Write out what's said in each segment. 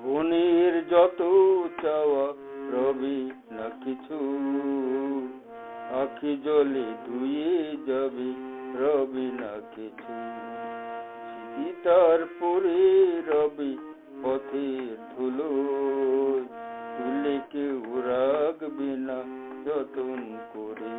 জীবনের যত চাওয়া রবি না কিছু, আখি জলে ধুয়ে যাবে রবি না কিছু। স্মৃতি তার পরে রবি পথের ধুলো, তুলে কেউ রাখবে না যতন করে।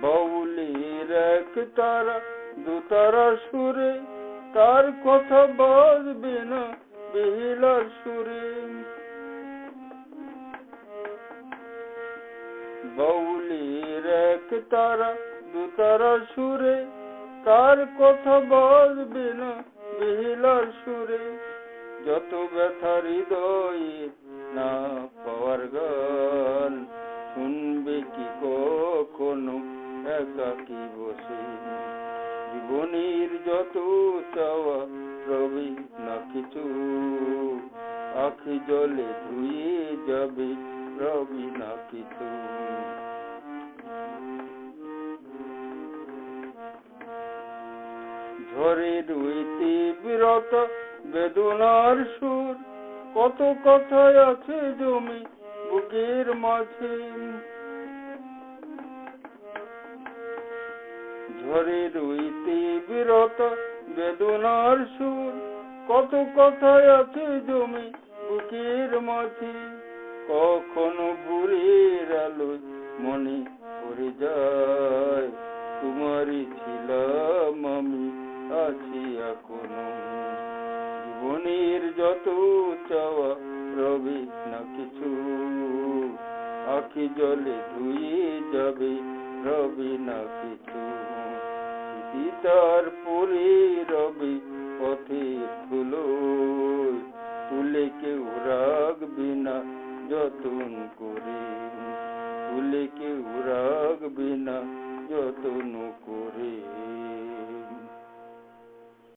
বাউলের এক তারা দুতারা সুরে, তার কথা বাজবে না বেহুলার সুরে। বাউলের এক তারা দুতারা সুরে, তার কথা বাজবে না বেহুলার সুরে। যত ব্যথা হৃদয়ে না পাওয়ার গান, শুনবে কি কখনো একাকী বসে। জীবনের যত চাওয়া রবি না কিছু, আখি জলে ধুয়ে যাবে রবি না কিছু। ঝড়ের হইতে বিরত বেদনার সুর, কত কথায় আছে জমি বুকের মাঝে। ঝড়ের হইতে বিরত বেদনার সুর, কত কথায় আছে জমি বুকের মাঝে। কখনো ভোরের আলোয় মনে পড়ে যায়, তোমারই ছিলাম আমি, আছি এখনো। জীবনের যত চাওয়া রবি না কিছু, আখি জলে ধুয়ে যাবে রবি না কিছু। তার পরে রবি পথের ধুলো, তুলে কেউ রাখবে না যতন করে, তুলে কেউ রাখবে না